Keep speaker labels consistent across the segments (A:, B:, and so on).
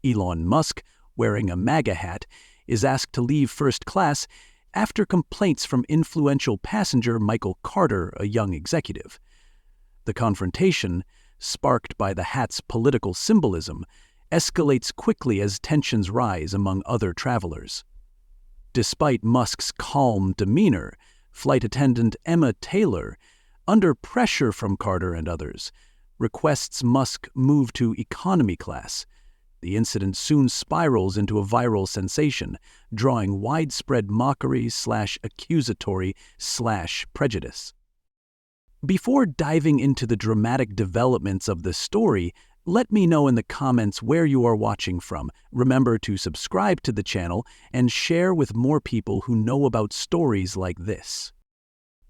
A: Elon Musk, wearing a MAGA hat, is asked to leave first class after complaints from influential passenger Michael Carter, a young executive. The confrontation, sparked by the hat's political symbolism, escalates quickly as tensions rise among other travelers. Despite Musk's calm demeanor, flight attendant Emma Taylor, under pressure from Carter and others, requests Musk move to economy class. The incident soon spirals into a viral sensation, drawing widespread mockery/accusatory/prejudice. Before diving into the dramatic developments of the story, let me know in the comments where you are watching from. Remember to subscribe to the channel and share with more people who know about stories like this.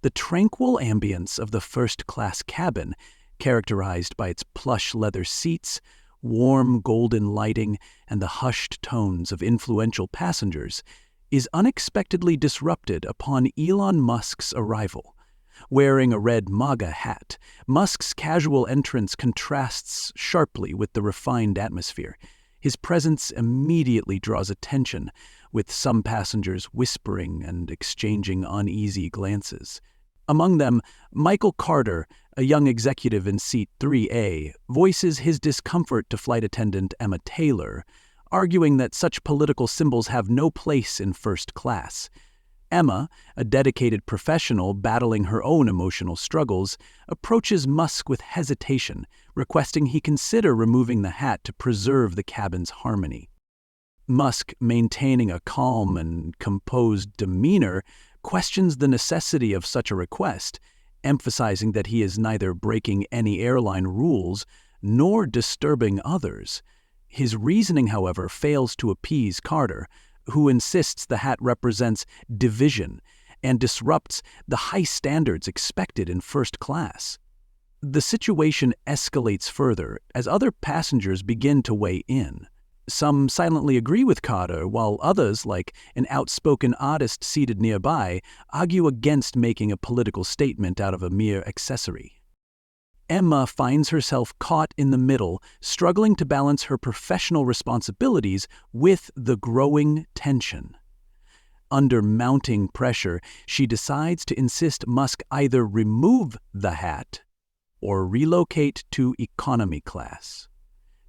A: The tranquil ambience of the first-class cabin, characterized by its plush leather seats, warm golden lighting, and the hushed tones of influential passengers, is unexpectedly disrupted upon Elon Musk's arrival. Wearing a red MAGA hat, Musk's casual entrance contrasts sharply with the refined atmosphere. His presence immediately draws attention, with some passengers whispering and exchanging uneasy glances. Among them, Michael Carter, a young executive in seat 3A, voices his discomfort to flight attendant Emma Taylor, arguing that such political symbols have no place in first class. Emma, a dedicated professional battling her own emotional struggles, approaches Musk with hesitation, requesting he consider removing the hat to preserve the cabin's harmony. Musk, maintaining a calm and composed demeanor, questions the necessity of such a request, emphasizing that he is neither breaking any airline rules nor disturbing others. His reasoning, however, fails to appease Carter, who insists the hat represents division and disrupts the high standards expected in first class. The situation escalates further as other passengers begin to weigh in. Some silently agree with Carter, while others, like an outspoken artist seated nearby, argue against making a political statement out of a mere accessory. Emma finds herself caught in the middle, struggling to balance her professional responsibilities with the growing tension. Under mounting pressure, she decides to insist Musk either remove the hat or relocate to economy class.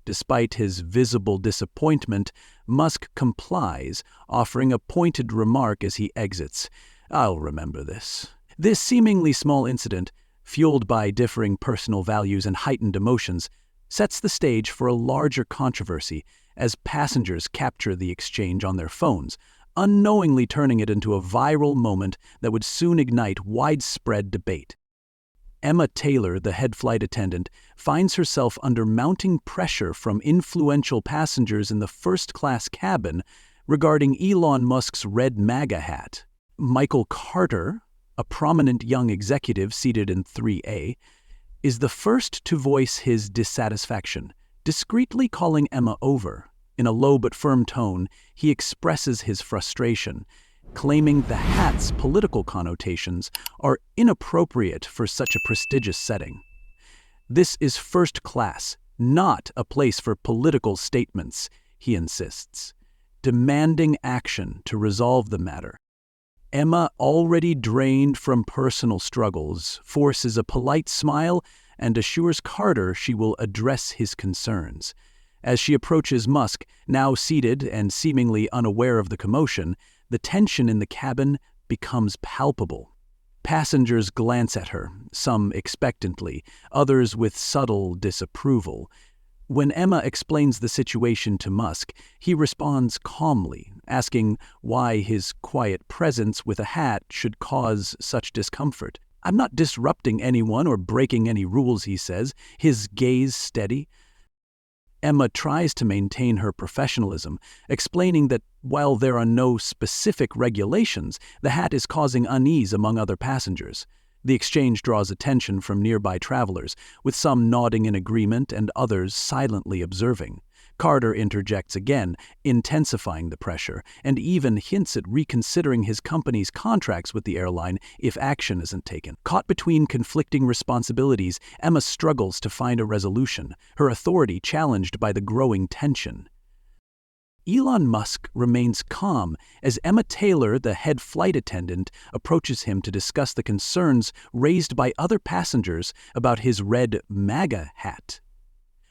A: Despite his visible disappointment, Musk complies, offering a pointed remark as he exits. "I'll remember this." This seemingly small incident, fueled by differing personal values and heightened emotions, sets the stage for a larger controversy as passengers capture the exchange on their phones, unknowingly turning it into a viral moment that would soon ignite widespread debate. Emma Taylor, the head flight attendant, finds herself under mounting pressure from influential passengers in the first-class cabin regarding Elon Musk's red MAGA hat. Michael Carter, a prominent young executive seated in 3A, is the first to voice his dissatisfaction, discreetly calling Emma over. In a low but firm tone, he expresses his frustration, claiming the hat's political connotations are inappropriate for such a prestigious setting. "This is first class, not a place for political statements," he insists, demanding action to resolve the matter. Emma, already drained from personal struggles, forces a polite smile and assures Carter she will address his concerns. As she approaches Musk, now seated and seemingly unaware of the commotion, the tension in the cabin becomes palpable. Passengers glance at her, some expectantly, others with subtle disapproval. When Emma explains the situation to Musk, he responds calmly, asking why his quiet presence with a hat should cause such discomfort. "I'm not disrupting anyone or breaking any rules," he says, his gaze steady. Emma tries to maintain her professionalism, explaining that while there are no specific regulations, the hat is causing unease among other passengers. The exchange draws attention from nearby travelers, with some nodding in agreement and others silently observing. Carter interjects again, intensifying the pressure, and even hints at reconsidering his company's contracts with the airline if action isn't taken. Caught between conflicting responsibilities, Emma struggles to find a resolution, her authority challenged by the growing tension. Elon Musk remains calm as Emma Taylor, the head flight attendant, approaches him to discuss the concerns raised by other passengers about his red MAGA hat.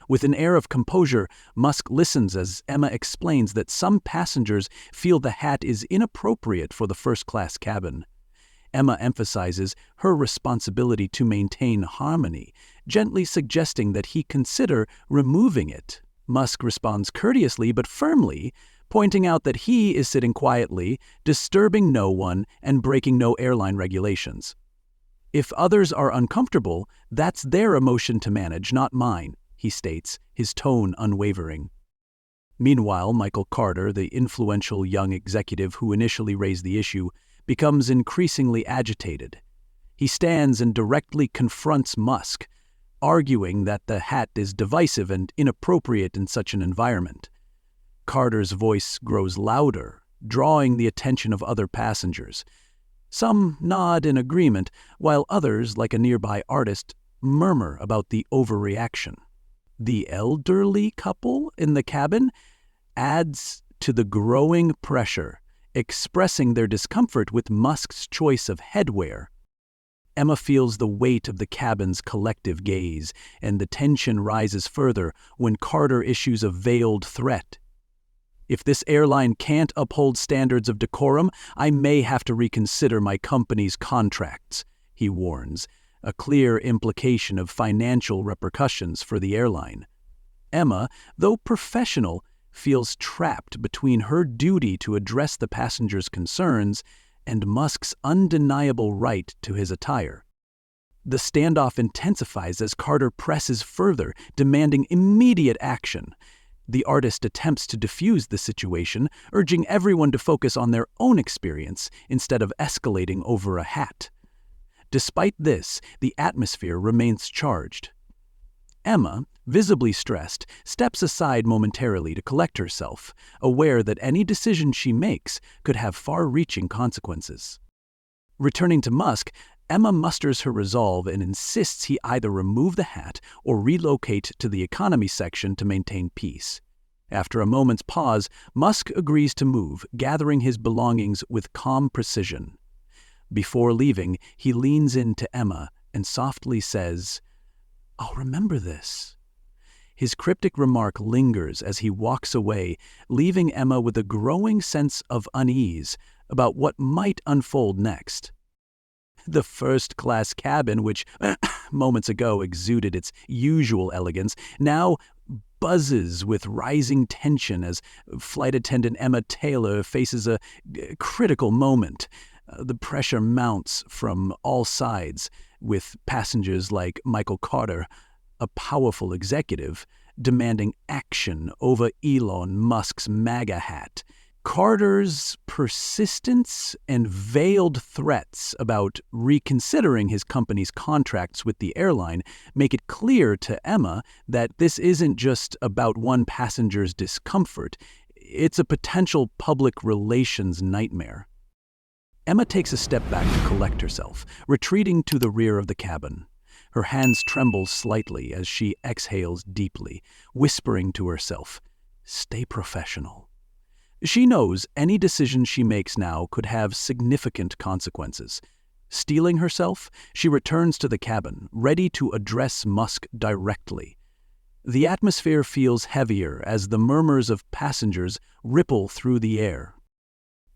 A: With an air of composure, Musk listens as Emma explains that some passengers feel the hat is inappropriate for the first-class cabin. Emma emphasizes her responsibility to maintain harmony, gently suggesting that he consider removing it. Musk responds courteously but firmly, pointing out that he is sitting quietly, disturbing no one, and breaking no airline regulations. If others are uncomfortable, that's their emotion to manage, not mine, he states, his tone unwavering. Meanwhile, Michael Carter, the influential young executive who initially raised the issue, becomes increasingly agitated. He stands and directly confronts Musk, arguing that the hat is divisive and inappropriate in such an environment. Carter's voice grows louder, drawing the attention of other passengers. Some nod in agreement, while others, like a nearby artist, murmur about the overreaction. The elderly couple in the cabin adds to the growing pressure, expressing their discomfort with Musk's choice of headwear. Emma feels the weight of the cabin's collective gaze, and the tension rises further when Carter issues a veiled threat. If this airline can't uphold standards of decorum, I may have to reconsider my company's contracts, he warns, a clear implication of financial repercussions for the airline. Emma, though professional, feels trapped between her duty to address the passengers' concerns and Musk's undeniable right to his attire. The standoff intensifies as Carter presses further, demanding immediate action. The artist attempts to defuse the situation, urging everyone to focus on their own experience instead of escalating over a hat. Despite this, the atmosphere remains charged. Emma, visibly stressed, steps aside momentarily to collect herself, aware that any decision she makes could have far-reaching consequences. Returning to Musk, Emma musters her resolve and insists he either remove the hat or relocate to the economy section to maintain peace. After a moment's pause, Musk agrees to move, gathering his belongings with calm precision. Before leaving, he leans in to Emma and softly says, "I'll remember this." His cryptic remark lingers as he walks away, leaving Emma with a growing sense of unease about what might unfold next. The first-class cabin, which moments ago exuded its usual elegance, now buzzes with rising tension as flight attendant Emma Taylor faces a critical moment. The pressure mounts from all sides, with passengers like Michael Carter, a powerful executive, demanding action over Elon Musk's MAGA hat. Carter's persistence and veiled threats about reconsidering his company's contracts with the airline make it clear to Emma that this isn't just about one passenger's discomfort, it's a potential public relations nightmare. Emma takes a step back to collect herself, retreating to the rear of the cabin. Her hands tremble slightly as she exhales deeply, whispering to herself, "Stay professional." She knows any decision she makes now could have significant consequences. Steeling herself, she returns to the cabin, ready to address Musk directly. The atmosphere feels heavier as the murmurs of passengers ripple through the air.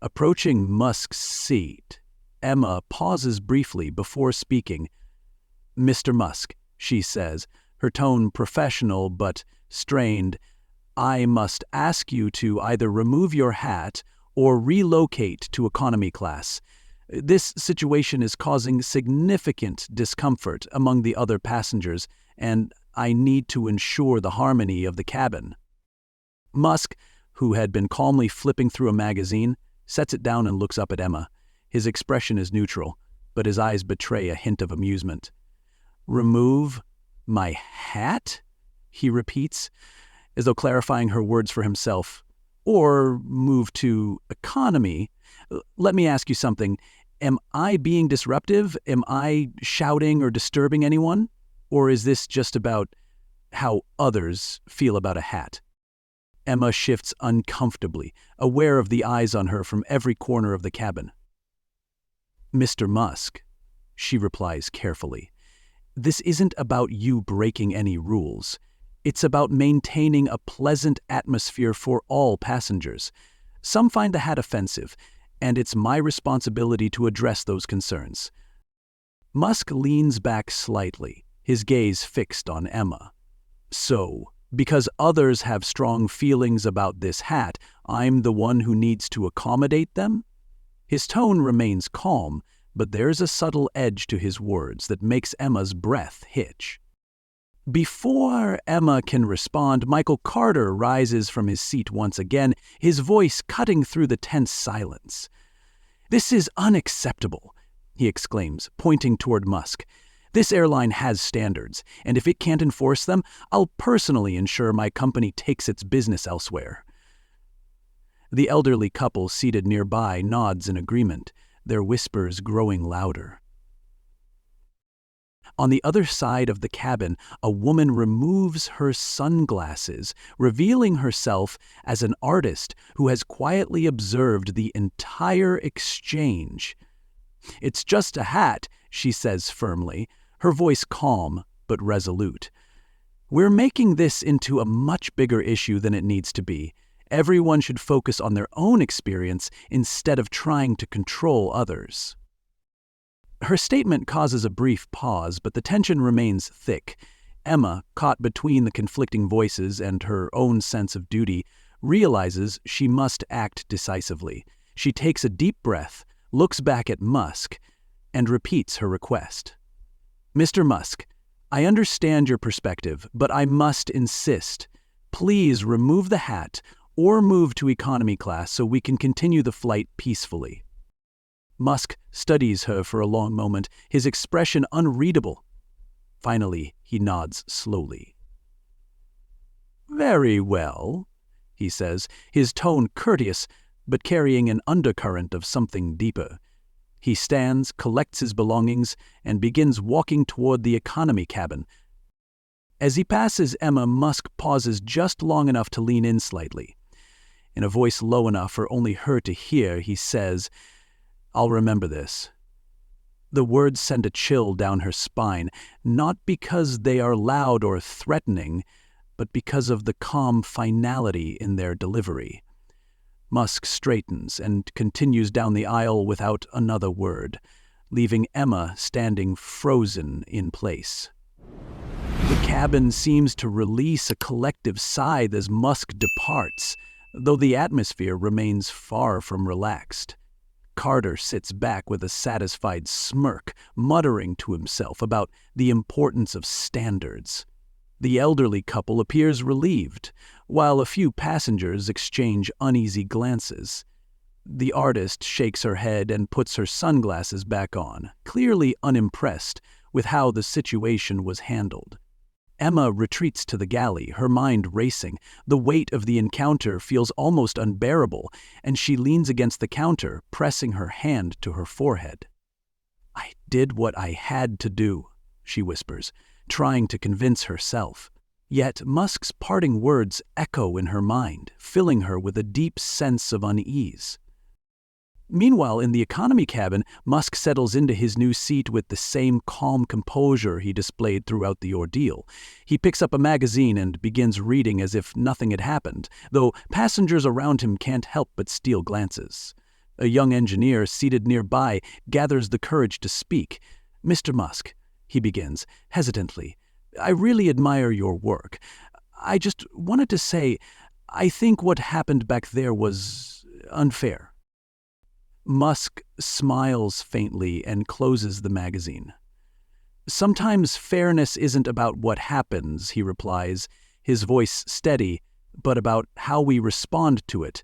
A: Approaching Musk's seat, Emma pauses briefly before speaking. "Mr. Musk," she says, her tone professional but strained, "I must ask you to either remove your hat or relocate to economy class. This situation is causing significant discomfort among the other passengers, and I need to ensure the harmony of the cabin." Musk, who had been calmly flipping through a magazine, sets it down and looks up at Emma. His expression is neutral, but his eyes betray a hint of amusement. "Remove my hat?" he repeats, as though clarifying her words for himself. "Or move to economy? Let me ask you something. Am I being disruptive? Am I shouting or disturbing anyone? Or is this just about how others feel about a hat?" Emma shifts uncomfortably, aware of the eyes on her from every corner of the cabin. "Mr. Musk," she replies carefully, "this isn't about you breaking any rules. It's about maintaining a pleasant atmosphere for all passengers. Some find the hat offensive, and it's my responsibility to address those concerns." Musk leans back slightly, his gaze fixed on Emma. "So, because others have strong feelings about this hat, I'm the one who needs to accommodate them?" His tone remains calm, but there's a subtle edge to his words that makes Emma's breath hitch. Before Emma can respond, Michael Carter rises from his seat once again, his voice cutting through the tense silence. "This is unacceptable," he exclaims, pointing toward Musk. "This airline has standards, and if it can't enforce them, I'll personally ensure my company takes its business elsewhere." The elderly couple seated nearby nods in agreement, their whispers growing louder. On the other side of the cabin, a woman removes her sunglasses, revealing herself as an artist who has quietly observed the entire exchange. "It's just a hat," she says firmly, her voice calm but resolute. "We're making this into a much bigger issue than it needs to be. Everyone should focus on their own experience instead of trying to control others." Her statement causes a brief pause, but the tension remains thick. Emma, caught between the conflicting voices and her own sense of duty, realizes she must act decisively. She takes a deep breath, looks back at Musk, and repeats her request. "Mr. Musk, I understand your perspective, but I must insist. Please remove the hat or move to economy class so we can continue the flight peacefully." Musk studies her for a long moment, his expression unreadable. Finally, he nods slowly. "Very well," he says, his tone courteous, but carrying an undercurrent of something deeper. He stands, collects his belongings, and begins walking toward the economy cabin. As he passes Emma, Musk pauses just long enough to lean in slightly. In a voice low enough for only her to hear, he says, "I'll remember this." The words send a chill down her spine, not because they are loud or threatening, but because of the calm finality in their delivery. Musk straightens and continues down the aisle without another word, leaving Emma standing frozen in place. The cabin seems to release a collective sigh as Musk departs, though the atmosphere remains far from relaxed. Carter sits back with a satisfied smirk, muttering to himself about the importance of standards. The elderly couple appears relieved, while a few passengers exchange uneasy glances. The artist shakes her head and puts her sunglasses back on, clearly unimpressed with how the situation was handled. Emma retreats to the galley, her mind racing. The weight of the encounter feels almost unbearable, and she leans against the counter, pressing her hand to her forehead. "I did what I had to do," she whispers, trying to convince herself. Yet Musk's parting words echo in her mind, filling her with a deep sense of unease. Meanwhile, in the economy cabin, Musk settles into his new seat with the same calm composure he displayed throughout the ordeal. He picks up a magazine and begins reading as if nothing had happened, though passengers around him can't help but steal glances. A young engineer seated nearby gathers the courage to speak. "Mr. Musk," he begins, hesitantly, "I really admire your work. I just wanted to say, I think what happened back there was unfair." Musk smiles faintly and closes the magazine. "Sometimes fairness isn't about what happens," he replies, his voice steady, but about how we respond to it.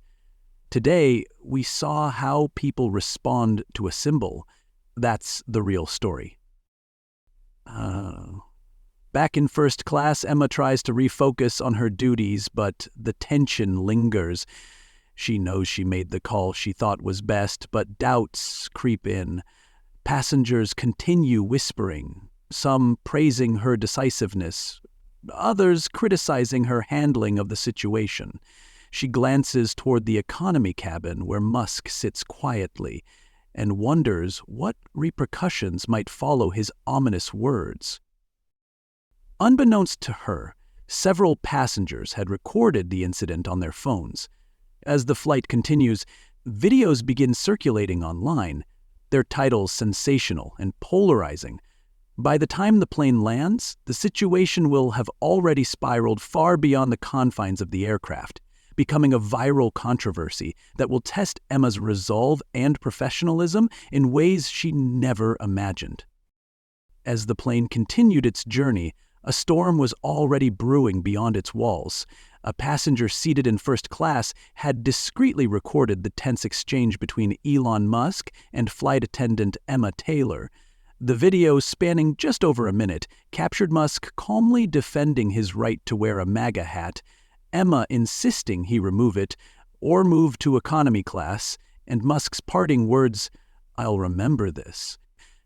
A: "Today, we saw how people respond to a symbol. That's the real story." Back in first class, Emma tries to refocus on her duties, but the tension lingers. She knows she made the call she thought was best, but doubts creep in. Passengers continue whispering, some praising her decisiveness, others criticizing her handling of the situation. She glances toward the economy cabin where Musk sits quietly and wonders what repercussions might follow his ominous words. Unbeknownst to her, several passengers had recorded the incident on their phones. As the flight continues, videos begin circulating online, their titles sensational and polarizing. By the time the plane lands, the situation will have already spiraled far beyond the confines of the aircraft, becoming a viral controversy that will test Emma's resolve and professionalism in ways she never imagined. As the plane continued its journey, a storm was already brewing beyond its walls. A passenger seated in first class had discreetly recorded the tense exchange between Elon Musk and flight attendant Emma Taylor. The video, spanning just over a minute, captured Musk calmly defending his right to wear a MAGA hat, Emma insisting he remove it or move to economy class, and Musk's parting words, "I'll remember this."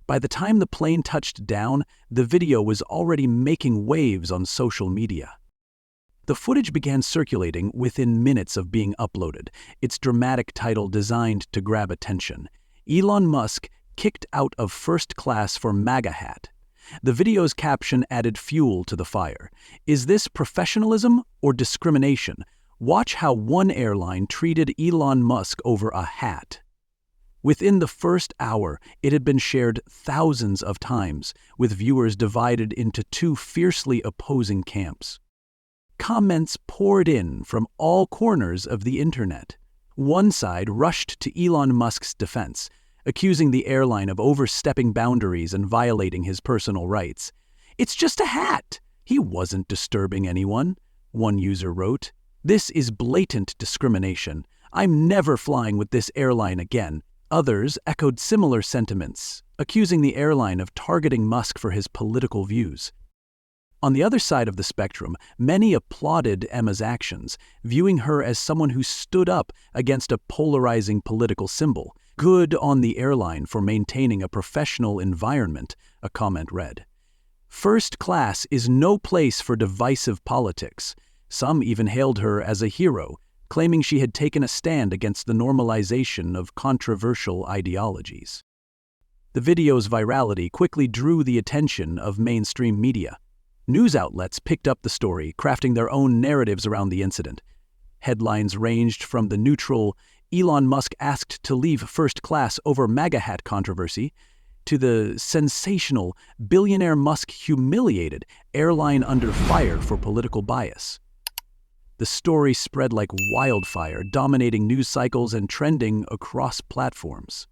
A: By the time the plane touched down, the video was already making waves on social media. The footage began circulating within minutes of being uploaded, its dramatic title designed to grab attention: Elon Musk kicked out of first class for MAGA hat. The video's caption added fuel to the fire. Is this professionalism or discrimination? Watch how one airline treated Elon Musk over a hat. Within the first hour, it had been shared thousands of times, with viewers divided into two fiercely opposing camps. Comments poured in from all corners of the internet. One side rushed to Elon Musk's defense, accusing the airline of overstepping boundaries and violating his personal rights. "It's just a hat. He wasn't disturbing anyone," one user wrote. "This is blatant discrimination. I'm never flying with this airline again." Others echoed similar sentiments, accusing the airline of targeting Musk for his political views. On the other side of the spectrum, many applauded Emma's actions, viewing her as someone who stood up against a polarizing political symbol. "Good on the airline for maintaining a professional environment," a comment read. "First class is no place for divisive politics." Some even hailed her as a hero, claiming she had taken a stand against the normalization of controversial ideologies. The video's virality quickly drew the attention of mainstream media. News outlets picked up the story, crafting their own narratives around the incident. Headlines ranged from the neutral "Elon Musk asked to leave first class over MAGA hat controversy" to the sensational "Billionaire Musk humiliated, airline under fire for political bias." The story spread like wildfire, dominating news cycles and trending across platforms.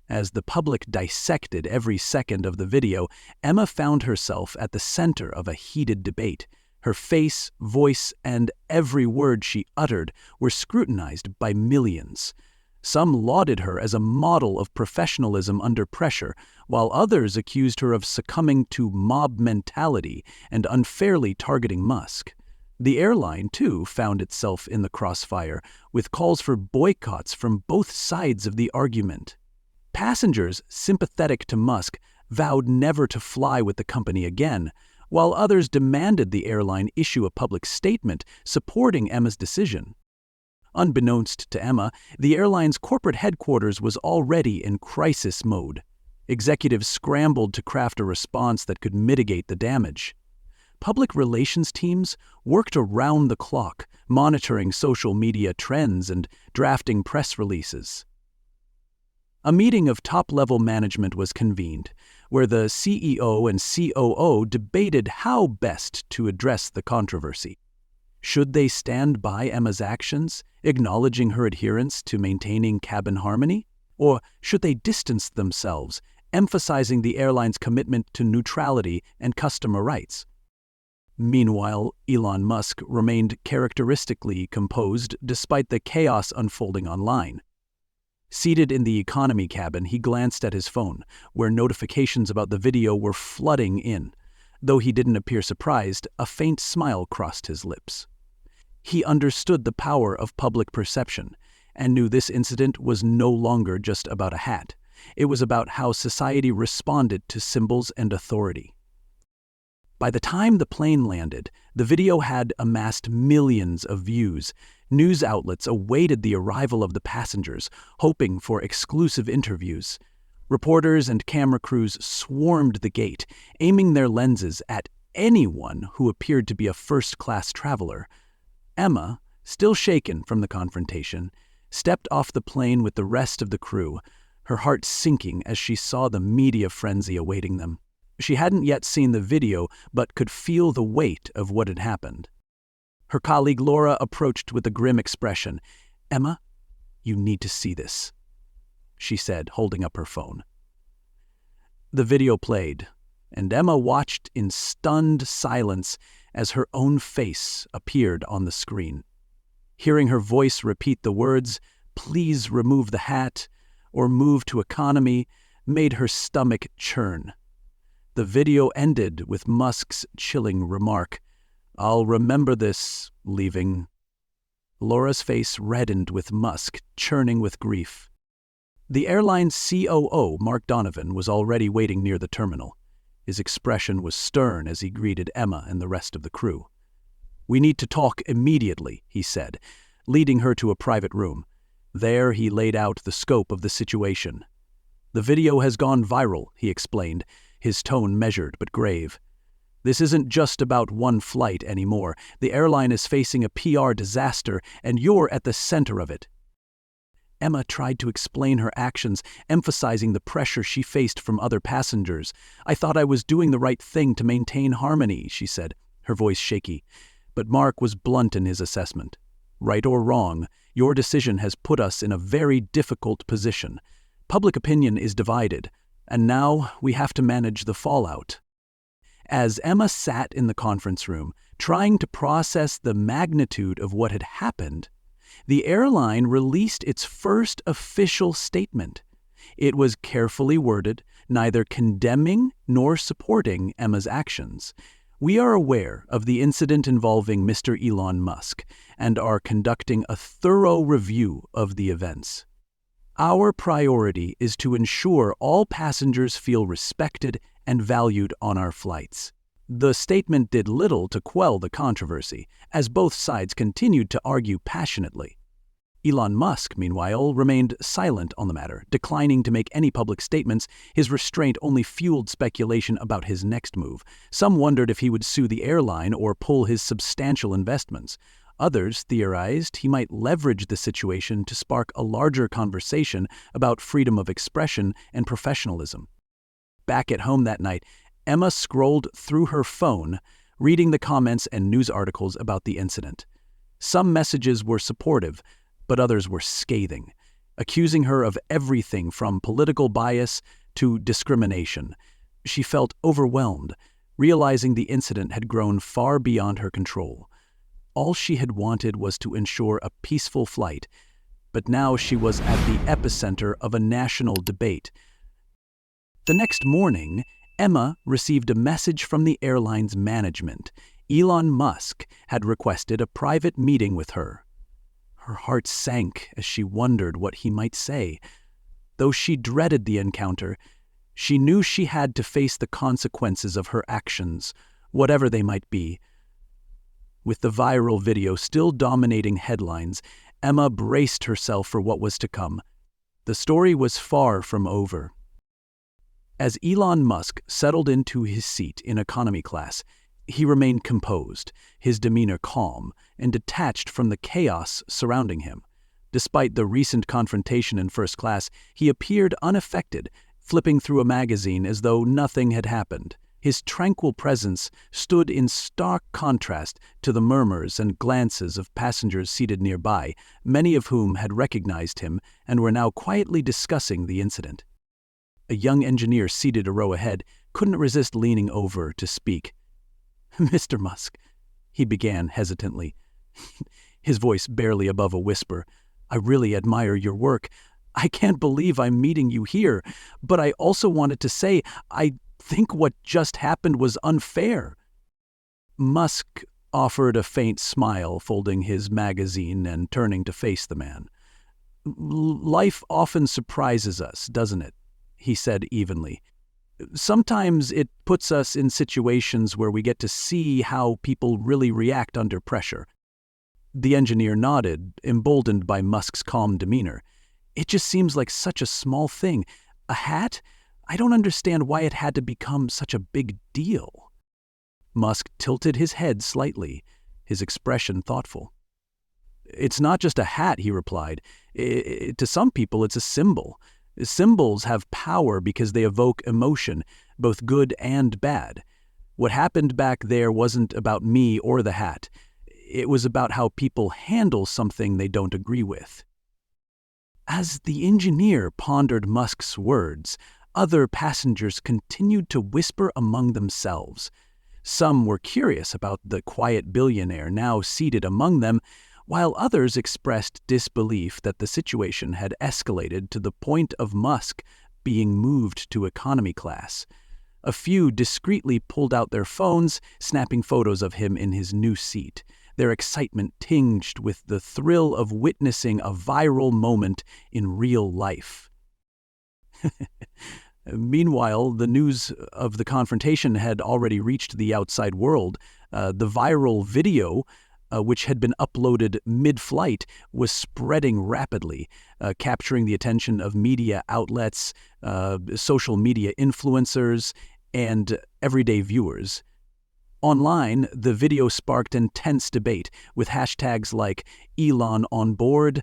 A: As the public dissected every second of the video, Emma found herself at the center of a heated debate. Her face, voice, and every word she uttered were scrutinized by millions. Some lauded her as a model of professionalism under pressure, while others accused her of succumbing to mob mentality and unfairly targeting Musk. The airline, too, found itself in the crossfire, with calls for boycotts from both sides of the argument. Passengers sympathetic to Musk vowed never to fly with the company again, while others demanded the airline issue a public statement supporting Emma's decision. Unbeknownst to Emma, the airline's corporate headquarters was already in crisis mode. Executives scrambled to craft a response that could mitigate the damage. Public relations teams worked around the clock, monitoring social media trends and drafting press releases. A meeting of top-level management was convened, where the CEO and COO debated how best to address the controversy. Should they stand by Emma's actions, acknowledging her adherence to maintaining cabin harmony? Or should they distance themselves, emphasizing the airline's commitment to neutrality and customer rights? Meanwhile, Elon Musk remained characteristically composed despite the chaos unfolding online. Seated in the economy cabin, he glanced at his phone, where notifications about the video were flooding in. Though he didn't appear surprised, a faint smile crossed his lips. He understood the power of public perception, and knew this incident was no longer just about a hat. It was about how society responded to symbols and authority. By the time the plane landed, the video had amassed millions of views. News outlets awaited the arrival of the passengers, hoping for exclusive interviews. Reporters and camera crews swarmed the gate, aiming their lenses at anyone who appeared to be a first-class traveler. Emma, still shaken from the confrontation, stepped off the plane with the rest of the crew, her heart sinking as she saw the media frenzy awaiting them. She hadn't yet seen the video, but could feel the weight of what had happened. Her colleague Laura approached with a grim expression. "Emma, you need to see this," she said, holding up her phone. The video played, and Emma watched in stunned silence as her own face appeared on the screen. Hearing her voice repeat the words, "Please remove the hat," or "move to economy," made her stomach churn. The video ended with Musk's chilling remark, "I'll remember this, leaving." Laura's face reddened with Musk, churning with grief. The airline's COO, Mark Donovan, was already waiting near the terminal. His expression was stern as he greeted Emma and the rest of the crew. "We need to talk immediately," he said, leading her to a private room. There he laid out the scope of the situation. "The video has gone viral," he explained, his tone measured but grave. "This isn't just about one flight anymore. The airline is facing a PR disaster, and you're at the center of it." Emma tried to explain her actions, emphasizing the pressure she faced from other passengers. "I thought I was doing the right thing to maintain harmony," she said, her voice shaky. But Mark was blunt in his assessment. "Right or wrong, your decision has put us in a very difficult position. Public opinion is divided, and now we have to manage the fallout." As Emma sat in the conference room, trying to process the magnitude of what had happened, the airline released its first official statement. It was carefully worded, neither condemning nor supporting Emma's actions. "We are aware of the incident involving Mr. Elon Musk and are conducting a thorough review of the events. Our priority is to ensure all passengers feel respected and valued on our flights." The statement did little to quell the controversy, as both sides continued to argue passionately. Elon Musk, meanwhile, remained silent on the matter, declining to make any public statements. His restraint only fueled speculation about his next move. Some wondered if he would sue the airline or pull his substantial investments. Others theorized he might leverage the situation to spark a larger conversation about freedom of expression and professionalism. Back at home that night, Emma scrolled through her phone, reading the comments and news articles about the incident. Some messages were supportive, but others were scathing, accusing her of everything from political bias to discrimination. She felt overwhelmed, realizing the incident had grown far beyond her control. All she had wanted was to ensure a peaceful flight, but now she was at the epicenter of a national debate. The next morning, Emma received a message from the airline's management. Elon Musk had requested a private meeting with her. Her heart sank as she wondered what he might say. Though she dreaded the encounter, she knew she had to face the consequences of her actions, whatever they might be. With the viral video still dominating headlines, Emma braced herself for what was to come. The story was far from over. As Elon Musk settled into his seat in economy class, he remained composed, his demeanor calm, and detached from the chaos surrounding him. Despite the recent confrontation in first class, he appeared unaffected, flipping through a magazine as though nothing had happened. His tranquil presence stood in stark contrast to the murmurs and glances of passengers seated nearby, many of whom had recognized him and were now quietly discussing the incident. A young engineer seated a row ahead couldn't resist leaning over to speak. "Mr. Musk," he began hesitantly, his voice barely above a whisper, "I really admire your work. I can't believe I'm meeting you here, but I also wanted to say I think what just happened was unfair." Musk offered a faint smile, folding his magazine and turning to face the man. "Life often surprises us, doesn't it?" he said evenly. Sometimes it puts us in situations where we get to see how people really react under pressure. The engineer nodded, emboldened by Musk's calm demeanor. It just seems like such a small thing. A hat? I don't understand why it had to become such a big deal. Musk tilted his head slightly, his expression thoughtful. It's not just a hat, he replied. To some people, it's a symbol. Symbols have power because they evoke emotion, both good and bad. What happened back there wasn't about me or the hat. It was about how people handle something they don't agree with. As the engineer pondered Musk's words, other passengers continued to whisper among themselves. Some were curious about the quiet billionaire now seated among them, while others expressed disbelief that the situation had escalated to the point of Musk being moved to economy class. A few discreetly pulled out their phones, snapping photos of him in his new seat, their excitement tinged with the thrill of witnessing a viral moment in real life. Meanwhile, the news of the confrontation had already reached the outside world. The viral video, which had been uploaded mid-flight, was spreading rapidly, capturing the attention of media outlets, social media influencers, and everyday viewers. Online, the video sparked intense debate, with hashtags like Elon on board,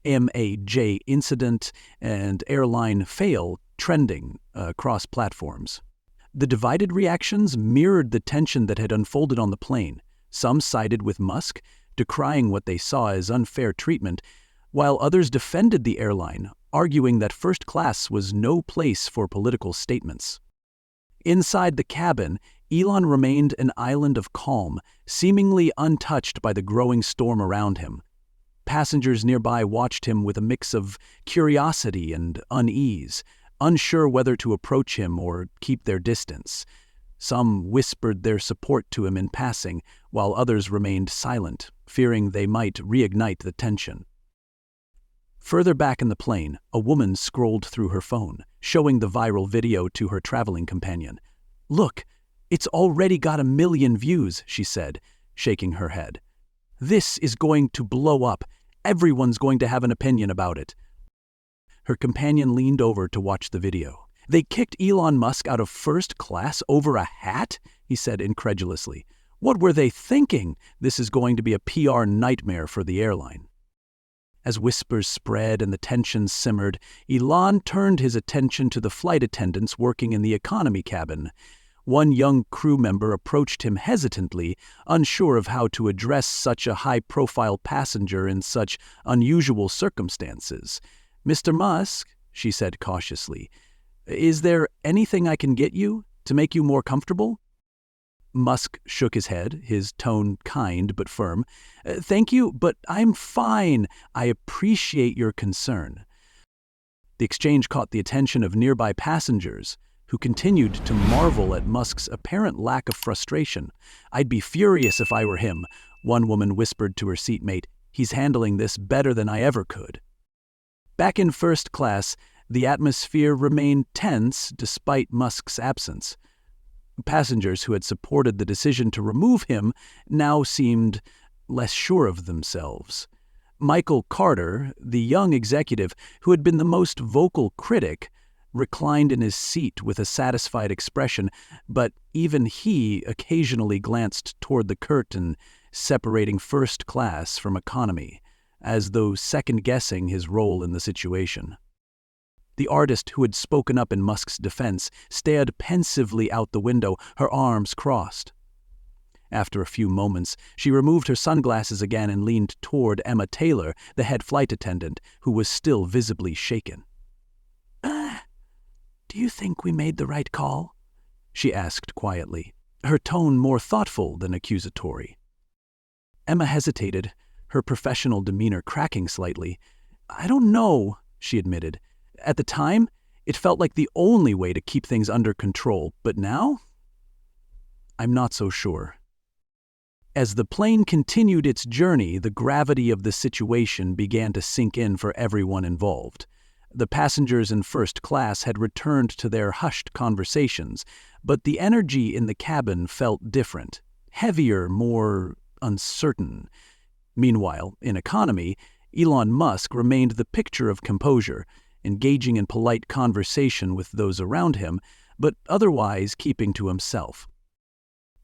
A: MAGA incident, and airline fail trending across platforms. The divided reactions mirrored the tension that had unfolded on the plane. Some sided with Musk, decrying what they saw as unfair treatment, while others defended the airline, arguing that first class was no place for political statements. Inside the cabin, Elon remained an island of calm, seemingly untouched by the growing storm around him. Passengers nearby watched him with a mix of curiosity and unease, unsure whether to approach him or keep their distance. Some whispered their support to him in passing, while others remained silent, fearing they might reignite the tension. Further back in the plane, a woman scrolled through her phone, showing the viral video to her traveling companion. "Look, it's already got 1 million views," she said, shaking her head. "This is going to blow up. Everyone's going to have an opinion about it." Her companion leaned over to watch the video. "They kicked Elon Musk out of first class over a hat?" he said incredulously. "What were they thinking? This is going to be a PR nightmare for the airline." As whispers spread and the tension simmered, Elon turned his attention to the flight attendants working in the economy cabin. One young crew member approached him hesitantly, unsure of how to address such a high-profile passenger in such unusual circumstances. "Mr. Musk," she said cautiously, "is there anything I can get you to make you more comfortable?" Musk shook his head, his tone kind but firm. "Thank you, but I'm fine. I appreciate your concern." The exchange caught the attention of nearby passengers, who continued to marvel at Musk's apparent lack of frustration. "I'd be furious if I were him," one woman whispered to her seatmate. "He's handling this better than I ever could." Back in first class, the atmosphere remained tense despite Musk's absence. Passengers who had supported the decision to remove him now seemed less sure of themselves. Michael Carter, the young executive who had been the most vocal critic, reclined in his seat with a satisfied expression, but even he occasionally glanced toward the curtain separating first class from economy, as though second-guessing his role in the situation. The artist who had spoken up in Musk's defense stared pensively out the window, her arms crossed. After a few moments, she removed her sunglasses again and leaned toward Emma Taylor, the head flight attendant, who was still visibly shaken. "Do you think we made the right call?" she asked quietly, her tone more thoughtful than accusatory. Emma hesitated, her professional demeanor cracking slightly. "I don't know," she admitted. "At the time, it felt like the only way to keep things under control, but now, I'm not so sure." As the plane continued its journey, the gravity of the situation began to sink in for everyone involved. The passengers in first class had returned to their hushed conversations, but the energy in the cabin felt different, heavier, more uncertain. Meanwhile, in economy, Elon Musk remained the picture of composure, engaging in polite conversation with those around him, but otherwise keeping to himself.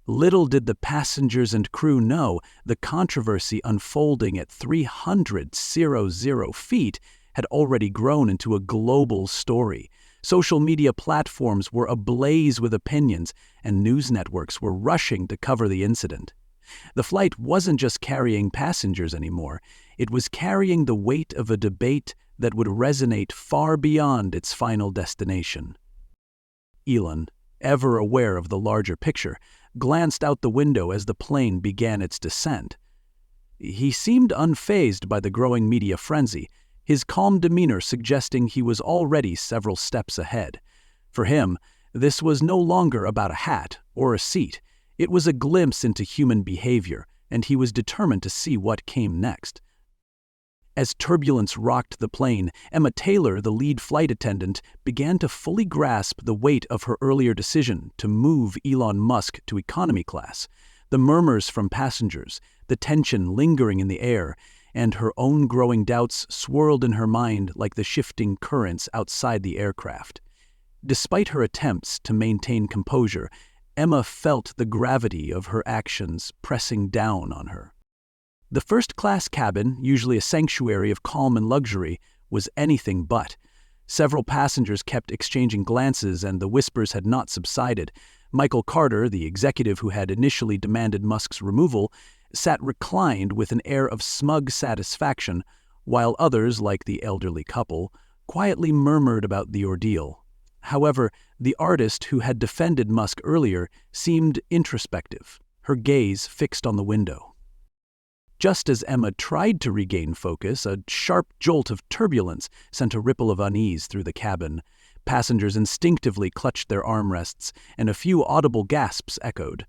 A: Little did the passengers and crew know the controversy unfolding at 300 feet had already grown into a global story. Social media platforms were ablaze with opinions, and news networks were rushing to cover the incident. The flight wasn't just carrying passengers anymore, it was carrying the weight of a debate that would resonate far beyond its final destination. Elon, ever aware of the larger picture, glanced out the window as the plane began its descent. He seemed unfazed by the growing media frenzy, his calm demeanor suggesting he was already several steps ahead. For him, this was no longer about a hat or a seat. It was a glimpse into human behavior, and he was determined to see what came next. As turbulence rocked the plane, Emma Taylor, the lead flight attendant, began to fully grasp the weight of her earlier decision to move Elon Musk to economy class. The murmurs from passengers, the tension lingering in the air, and her own growing doubts swirled in her mind like the shifting currents outside the aircraft. Despite her attempts to maintain composure, Emma felt the gravity of her actions pressing down on her. The first-class cabin, usually a sanctuary of calm and luxury, was anything but. Several passengers kept exchanging glances, and the whispers had not subsided. Michael Carter, the executive who had initially demanded Musk's removal, sat reclined with an air of smug satisfaction, while others, like the elderly couple, quietly murmured about the ordeal. However, the artist who had defended Musk earlier seemed introspective, her gaze fixed on the window. Just as Emma tried to regain focus, a sharp jolt of turbulence sent a ripple of unease through the cabin. Passengers instinctively clutched their armrests, and a few audible gasps echoed.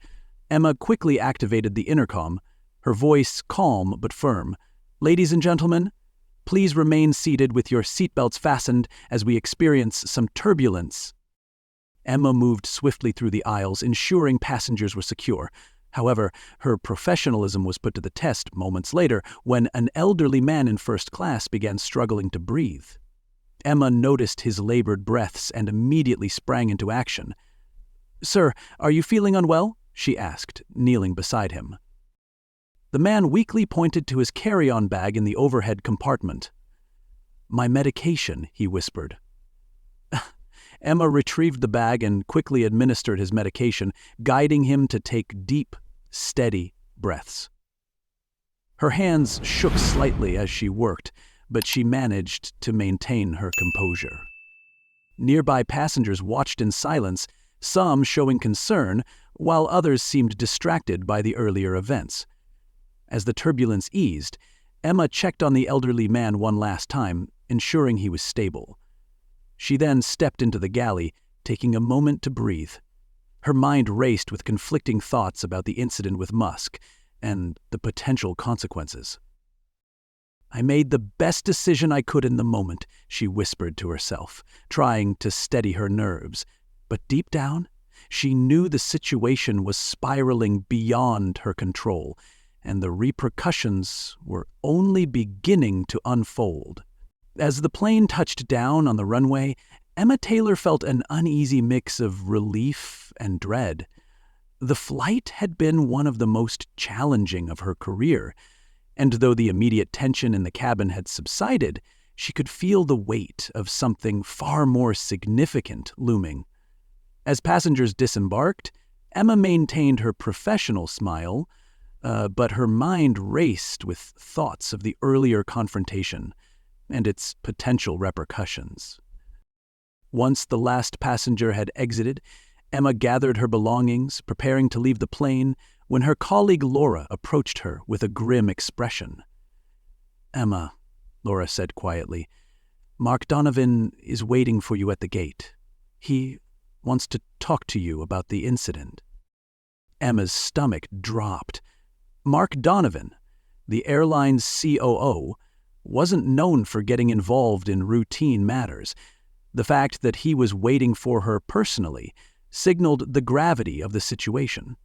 A: Emma quickly activated the intercom, her voice calm but firm. "Ladies and gentlemen, please remain seated with your seatbelts fastened as we experience some turbulence." Emma moved swiftly through the aisles, ensuring passengers were secure. However, her professionalism was put to the test moments later when an elderly man in first class began struggling to breathe. Emma noticed his labored breaths and immediately sprang into action. "Sir, are you feeling unwell?" she asked, kneeling beside him. The man weakly pointed to his carry-on bag in the overhead compartment. "My medication," he whispered. Emma retrieved the bag and quickly administered his medication, guiding him to take deep, steady breaths. Her hands shook slightly as she worked, but she managed to maintain her composure. Nearby passengers watched in silence, some showing concern, while others seemed distracted by the earlier events. As the turbulence eased, Emma checked on the elderly man one last time, ensuring he was stable. She then stepped into the galley, taking a moment to breathe. Her mind raced with conflicting thoughts about the incident with Musk and the potential consequences. "I made the best decision I could in the moment," she whispered to herself, trying to steady her nerves. But deep down, she knew the situation was spiraling beyond her control, and the repercussions were only beginning to unfold. As the plane touched down on the runway, Emma Taylor felt an uneasy mix of relief and dread. The flight had been one of the most challenging of her career, and though the immediate tension in the cabin had subsided, she could feel the weight of something far more significant looming. As passengers disembarked, Emma maintained her professional smile, but her mind raced with thoughts of the earlier confrontation and its potential repercussions. Once the last passenger had exited, Emma gathered her belongings, preparing to leave the plane, when her colleague Laura approached her with a grim expression. "Emma," Laura said quietly, "Mark Donovan is waiting for you at the gate. He wants to talk to you about the incident." Emma's stomach dropped. Mark Donovan, the airline's COO, wasn't known for getting involved in routine matters. The fact that he was waiting for her personally signaled the gravity of the situation.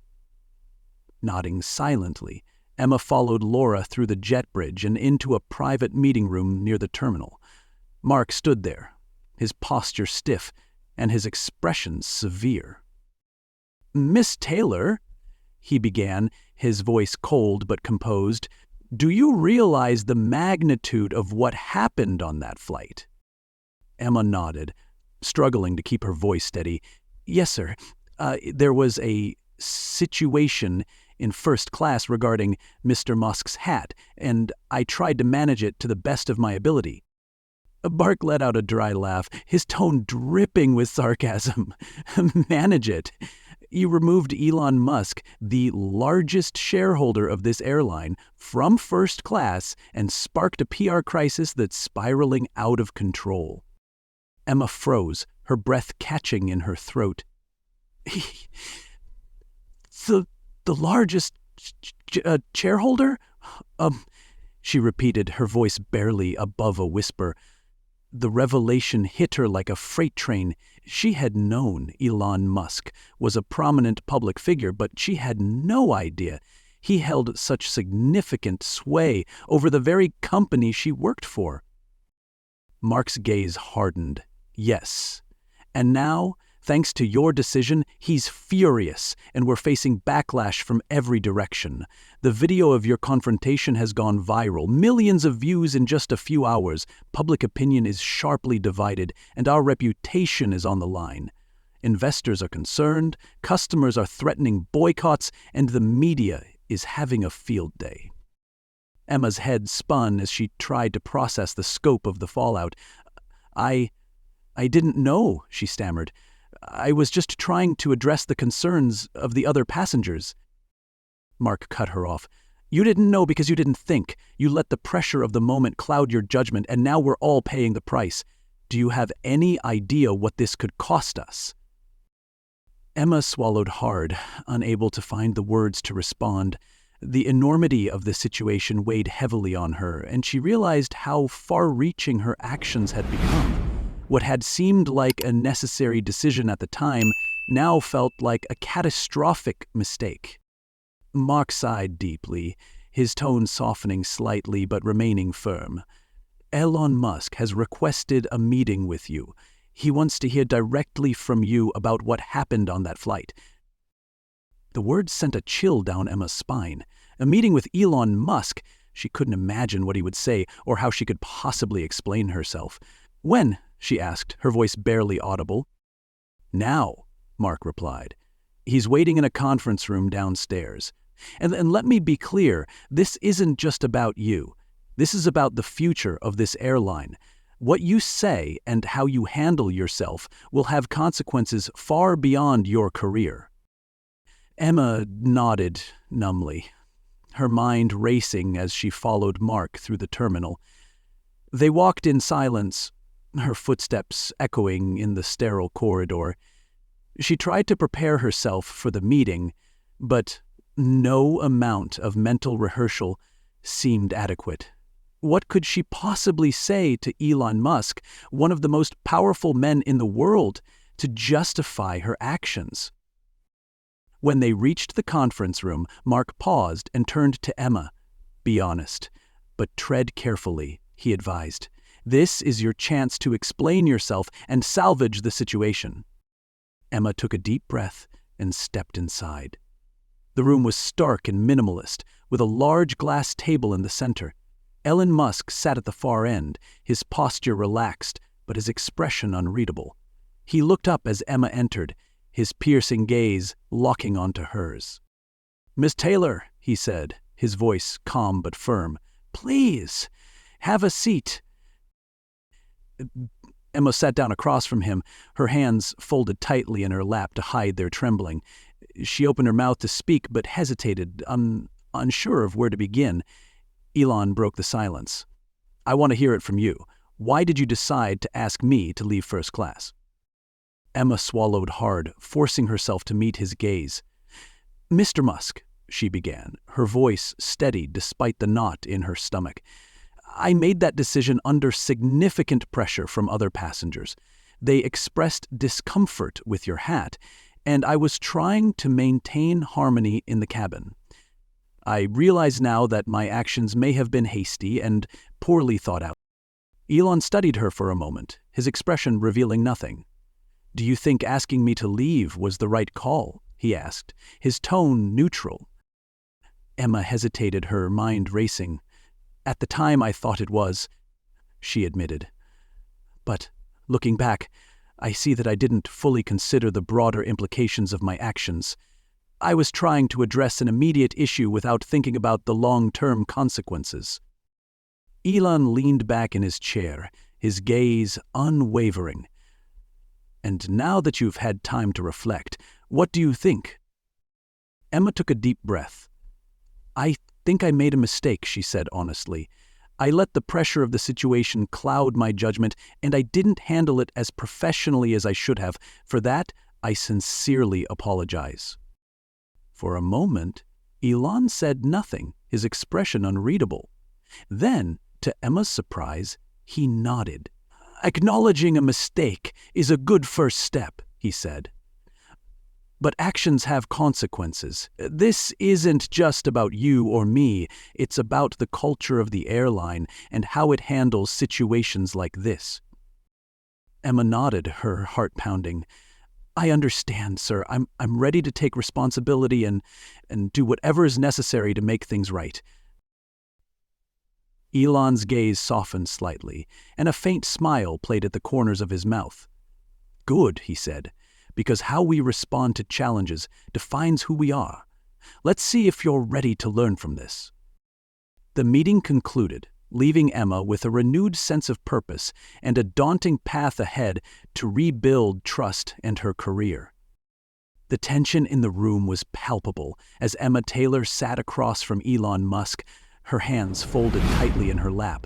A: Nodding silently, Emma followed Laura through the jet bridge and into a private meeting room near the terminal. Mark stood there, his posture stiff and his expression severe. "Miss Taylor," he began, his voice cold but composed, "do you realize the magnitude of what happened on that flight?" Emma nodded, struggling to keep her voice steady. "Yes, sir. There was a situation in first class regarding Mr. Musk's hat, and I tried to manage it to the best of my ability." Mark let out a dry laugh, his tone dripping with sarcasm. "Manage it? You removed Elon Musk, the largest shareholder of this airline, from first class and sparked a PR crisis that's spiraling out of control." Emma froze, her breath catching in her throat. The largest shareholder? She repeated, her voice barely above a whisper. The revelation hit her like a freight train. She had known Elon Musk was a prominent public figure, but she had no idea he held such significant sway over the very company she worked for. Mark's gaze hardened. "Yes. And now, thanks to your decision, he's furious, and we're facing backlash from every direction. The video of your confrontation has gone viral, millions of views in just a few hours. Public opinion is sharply divided, and our reputation is on the line. Investors are concerned, customers are threatening boycotts, and the media is having a field day." Emma's head spun as she tried to process the scope of the fallout. I didn't know," she stammered. "I was just trying to address the concerns of the other passengers." Mark cut her off. "You didn't know because you didn't think. You let the pressure of the moment cloud your judgment, and now we're all paying the price. Do you have any idea what this could cost us?" Emma swallowed hard, unable to find the words to respond. The enormity of the situation weighed heavily on her, and she realized how far-reaching her actions had become. What had seemed like a necessary decision at the time now felt like a catastrophic mistake. Mark sighed deeply, his tone softening slightly but remaining firm. "Elon Musk has requested a meeting with you. He wants to hear directly from you about what happened on that flight." The words sent a chill down Emma's spine. A meeting with Elon Musk? She couldn't imagine what he would say or how she could possibly explain herself. "When?" she asked, her voice barely audible. "Now," Mark replied. "He's waiting in a conference room downstairs. And let me be clear, this isn't just about you. This is about the future of this airline. What you say and how you handle yourself will have consequences far beyond your career." Emma nodded numbly, her mind racing as she followed Mark through the terminal. They walked in silence, her footsteps echoing in the sterile corridor. She tried to prepare herself for the meeting, but no amount of mental rehearsal seemed adequate. What could she possibly say to Elon Musk, one of the most powerful men in the world, to justify her actions? When they reached the conference room, Mark paused and turned to Emma. "Be honest, but tread carefully," he advised. "This is your chance to explain yourself and salvage the situation." Emma took a deep breath and stepped inside. The room was stark and minimalist, with a large glass table in the center. Elon Musk sat at the far end, his posture relaxed, but his expression unreadable. He looked up as Emma entered, his piercing gaze locking onto hers. "Miss Taylor," he said, his voice calm but firm, "please, have a seat." Emma sat down across from him, her hands folded tightly in her lap to hide their trembling. She opened her mouth to speak, but hesitated, unsure of where to begin. Elon broke the silence. "I want to hear it from you. Why did you decide to ask me to leave first class?" Emma swallowed hard, forcing herself to meet his gaze. "Mr. Musk," she began, her voice steady despite the knot in her stomach, I made that decision under significant pressure from other passengers. They expressed discomfort with your hat, and I was trying to maintain harmony in the cabin. I realize now that my actions may have been hasty and poorly thought out. Elon studied her for a moment, his expression revealing nothing. "Do you think asking me to leave was the right call?" he asked, his tone neutral. Emma hesitated, her mind racing. "At the time I thought it was," she admitted. "But, looking back, I see that I didn't fully consider the broader implications of my actions. I was trying to address an immediate issue without thinking about the long-term consequences." Elon leaned back in his chair, his gaze unwavering. "And now that you've had time to reflect, what do you think?" Emma took a deep breath. "I think I made a mistake," she said honestly. "I let the pressure of the situation cloud my judgment, and I didn't handle it as professionally as I should have. For that, I sincerely apologize." For a moment, Elon said nothing, his expression unreadable. Then, to Emma's surprise, he nodded. "Acknowledging a mistake is a good first step," he said. "But actions have consequences. This isn't just about you or me, it's about the culture of the airline and how it handles situations like this." Emma nodded, her heart pounding. "I understand, sir. I'm ready to take responsibility and do whatever is necessary to make things right." Elon's gaze softened slightly, and a faint smile played at the corners of his mouth. "Good," he said, "because how we respond to challenges defines who we are. Let's see if you're ready to learn from this." The meeting concluded, leaving Emma with a renewed sense of purpose and a daunting path ahead to rebuild trust and her career. The tension in the room was palpable as Emma Taylor sat across from Elon Musk, her hands folded tightly in her lap.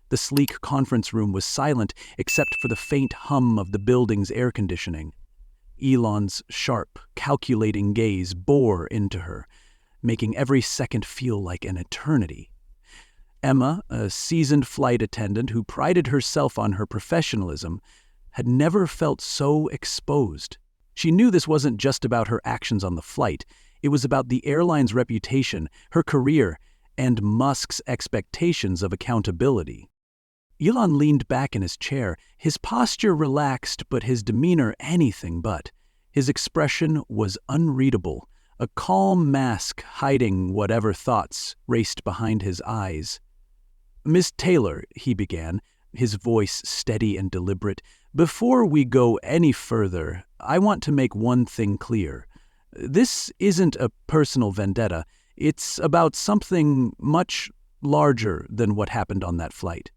A: The sleek conference room was silent except for the faint hum of the building's air conditioning. Elon's sharp, calculating gaze bore into her, making every second feel like an eternity. Emma, a seasoned flight attendant who prided herself on her professionalism, had never felt so exposed. She knew this wasn't just about her actions on the flight. It was about the airline's reputation, her career, and Musk's expectations of accountability. Elon leaned back in his chair, his posture relaxed but his demeanor anything but. His expression was unreadable, a calm mask hiding whatever thoughts raced behind his eyes. "Miss Taylor," he began, his voice steady and deliberate, "before we go any further, I want to make one thing clear. This isn't a personal vendetta. It's about something much larger than what happened on that flight."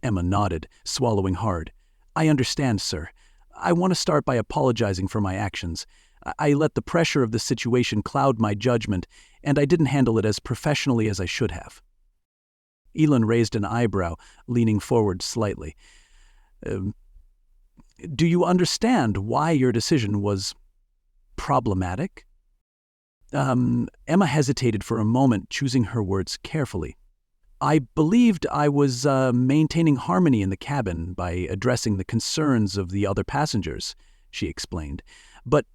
A: Emma nodded, swallowing hard. "I understand, sir. I want to start by apologizing for my actions. I let the pressure of the situation cloud my judgment, and I didn't handle it as professionally as I should have." Elon raised an eyebrow, leaning forward slightly. "Do you understand why your decision was problematic?" Emma hesitated for a moment, choosing her words carefully. "I believed I was maintaining harmony in the cabin by addressing the concerns of the other passengers," she explained. "But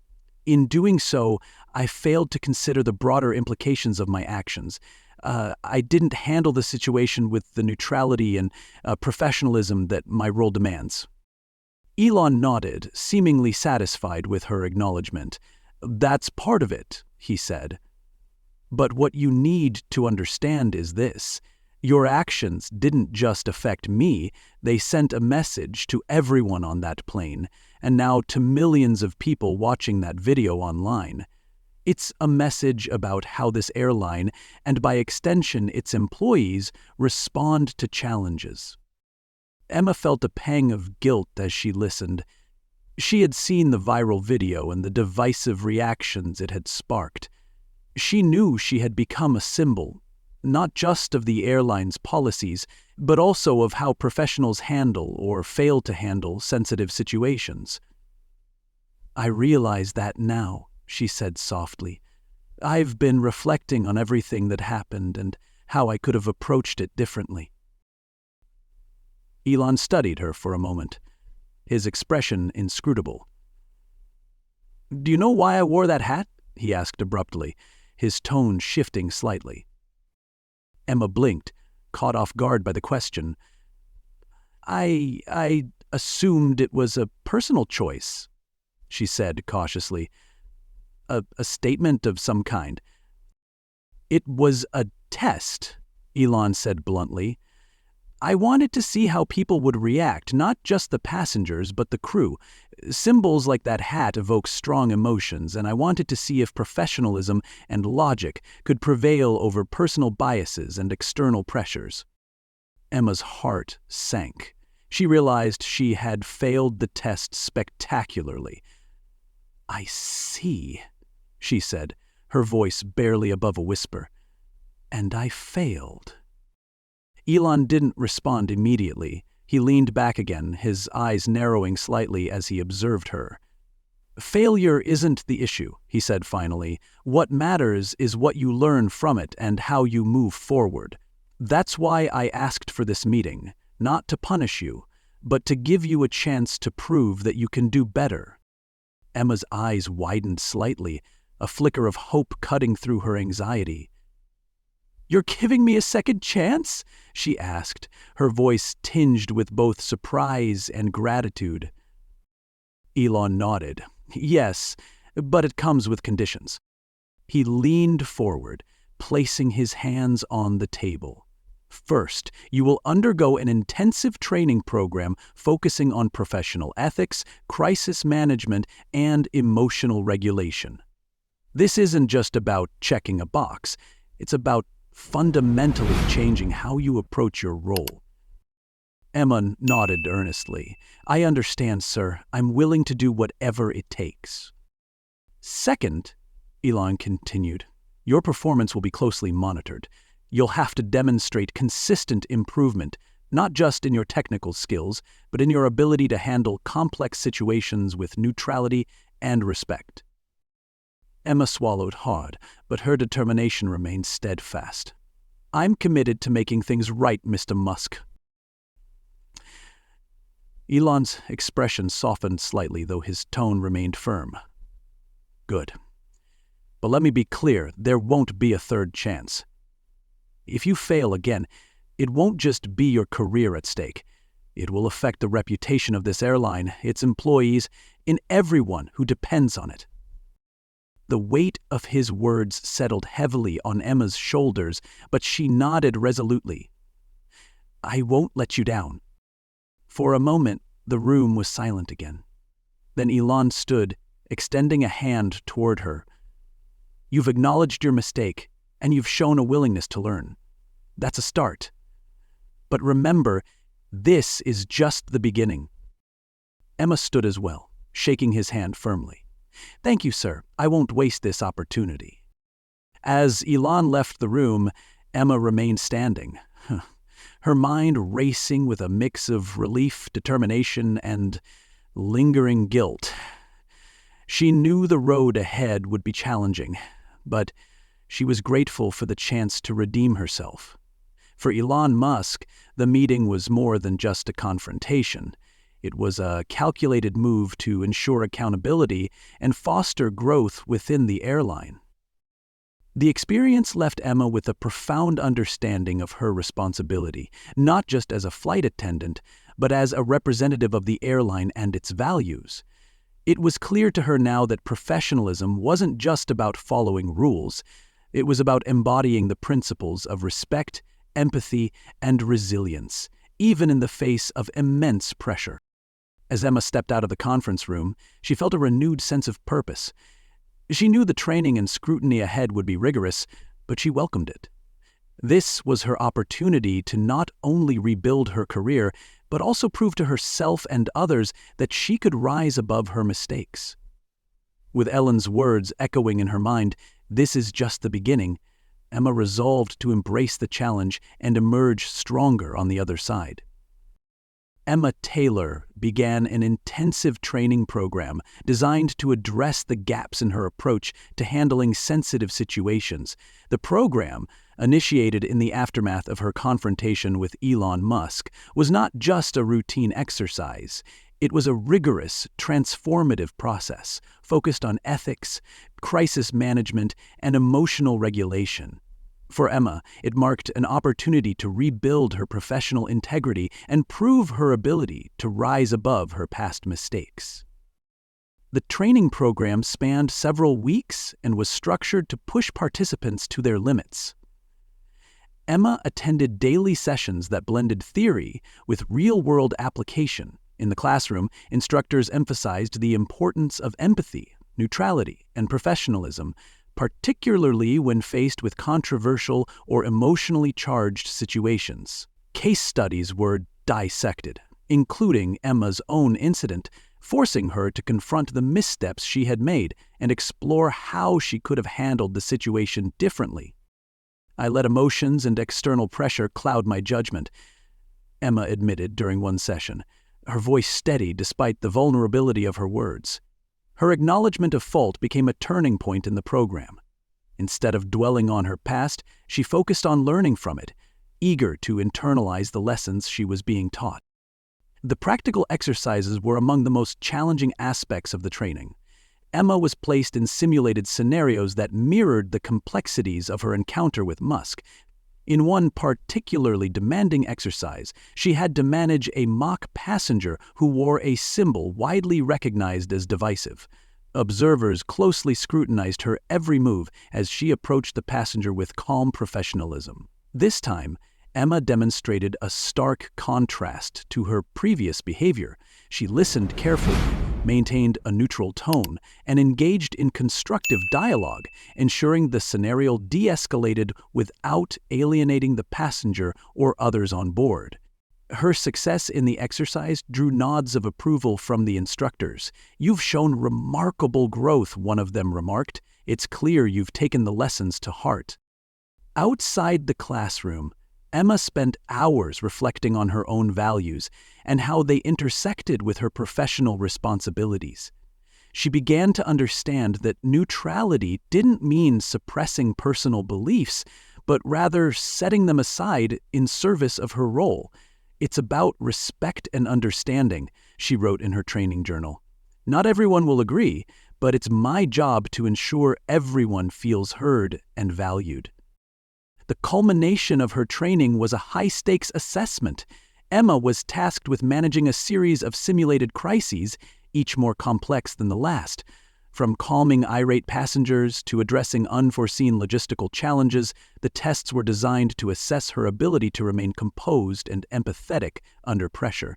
A: in doing so, I failed to consider the broader implications of my actions. I didn't handle the situation with the neutrality and professionalism that my role demands." Elon nodded, seemingly satisfied with her acknowledgement. "That's part of it," he said. "But what you need to understand is this. Your actions didn't just affect me, they sent a message to everyone on that plane, and now to millions of people watching that video online. It's a message about how this airline, and by extension its employees, respond to challenges." Emma felt a pang of guilt as she listened. She had seen the viral video and the divisive reactions it had sparked. She knew she had become a symbol, not just of the airline's policies, but also of how professionals handle or fail to handle sensitive situations. "I realize that now," she said softly. "I've been reflecting on everything that happened and how I could have approached it differently." Elon studied her for a moment, his expression inscrutable. "Do you know why I wore that hat?" he asked abruptly, his tone shifting slightly. Emma blinked, caught off guard by the question. I assumed it was a personal choice," she said cautiously. A statement of some kind." "It was a test," Elon said bluntly. "I wanted to see how people would react, not just the passengers, but the crew. Symbols like that hat evoke strong emotions, and I wanted to see if professionalism and logic could prevail over personal biases and external pressures." Emma's heart sank. She realized she had failed the test spectacularly. "I see," she said, her voice barely above a whisper. "And I failed." Elon didn't respond immediately. He leaned back again, his eyes narrowing slightly as he observed her. "Failure isn't the issue," he said finally. "What matters is what you learn from it and how you move forward. That's why I asked for this meeting, not to punish you, but to give you a chance to prove that you can do better." Emma's eyes widened slightly, a flicker of hope cutting through her anxiety. "You're giving me a second chance?" she asked, her voice tinged with both surprise and gratitude. Elon nodded. "Yes, but it comes with conditions." He leaned forward, placing his hands on the table. "First, you will undergo an intensive training program focusing on professional ethics, crisis management, and emotional regulation. This isn't just about checking a box. It's about fundamentally changing how you approach your role." Emma nodded earnestly. "I understand, sir. I'm willing to do whatever it takes." "Second," Elon continued, "your performance will be closely monitored. You'll have to demonstrate consistent improvement, not just in your technical skills, but in your ability to handle complex situations with neutrality and respect." Emma swallowed hard, but her determination remained steadfast. "I'm committed to making things right, Mr. Musk." Elon's expression softened slightly, though his tone remained firm. "Good. But let me be clear, there won't be a third chance. If you fail again, it won't just be your career at stake. It will affect the reputation of this airline, its employees, and everyone who depends on it." The weight of his words settled heavily on Emma's shoulders, but she nodded resolutely. "I won't let you down." For a moment, the room was silent again. Then Elon stood, extending a hand toward her. "You've acknowledged your mistake, and you've shown a willingness to learn. That's a start. But remember, this is just the beginning." Emma stood as well, shaking his hand firmly. "Thank you, sir. I won't waste this opportunity." As Elon left the room, Emma remained standing, her mind racing with a mix of relief, determination, and lingering guilt. She knew the road ahead would be challenging, but she was grateful for the chance to redeem herself. For Elon Musk, the meeting was more than just a confrontation. It was a calculated move to ensure accountability and foster growth within the airline. The experience left Emma with a profound understanding of her responsibility, not just as a flight attendant, but as a representative of the airline and its values. It was clear to her now that professionalism wasn't just about following rules. It was about embodying the principles of respect, empathy, and resilience, even in the face of immense pressure. As Emma stepped out of the conference room, she felt a renewed sense of purpose. She knew the training and scrutiny ahead would be rigorous, but she welcomed it. This was her opportunity to not only rebuild her career, but also prove to herself and others that she could rise above her mistakes. With Ellen's words echoing in her mind, "This is just the beginning," Emma resolved to embrace the challenge and emerge stronger on the other side. Emma Taylor began an intensive training program designed to address the gaps in her approach to handling sensitive situations. The program, initiated in the aftermath of her confrontation with Elon Musk, was not just a routine exercise. It was a rigorous, transformative process focused on ethics, crisis management, and emotional regulation. For Emma, it marked an opportunity to rebuild her professional integrity and prove her ability to rise above her past mistakes. The training program spanned several weeks and was structured to push participants to their limits. Emma attended daily sessions that blended theory with real-world application. In the classroom, instructors emphasized the importance of empathy, neutrality, and professionalism, particularly when faced with controversial or emotionally charged situations. Case studies were dissected, including Emma's own incident, forcing her to confront the missteps she had made and explore how she could have handled the situation differently. "I let emotions and external pressure cloud my judgment," Emma admitted during one session, her voice steady despite the vulnerability of her words. Her acknowledgement of fault became a turning point in the program. Instead of dwelling on her past, she focused on learning from it, eager to internalize the lessons she was being taught. The practical exercises were among the most challenging aspects of the training. Emma was placed in simulated scenarios that mirrored the complexities of her encounter with Musk. In one particularly demanding exercise, she had to manage a mock passenger who wore a symbol widely recognized as divisive. Observers closely scrutinized her every move as she approached the passenger with calm professionalism. This time, Emma demonstrated a stark contrast to her previous behavior. She listened carefully, maintained a neutral tone, and engaged in constructive dialogue, ensuring the scenario de-escalated without alienating the passenger or others on board. Her success in the exercise drew nods of approval from the instructors. "You've shown remarkable growth," one of them remarked. "It's clear you've taken the lessons to heart." Outside the classroom, Emma spent hours reflecting on her own values and how they intersected with her professional responsibilities. She began to understand that neutrality didn't mean suppressing personal beliefs, but rather setting them aside in service of her role. "It's about respect and understanding," she wrote in her training journal. "Not everyone will agree, but it's my job to ensure everyone feels heard and valued." The culmination of her training was a high-stakes assessment. Emma was tasked with managing a series of simulated crises, each more complex than the last. From calming irate passengers to addressing unforeseen logistical challenges, the tests were designed to assess her ability to remain composed and empathetic under pressure.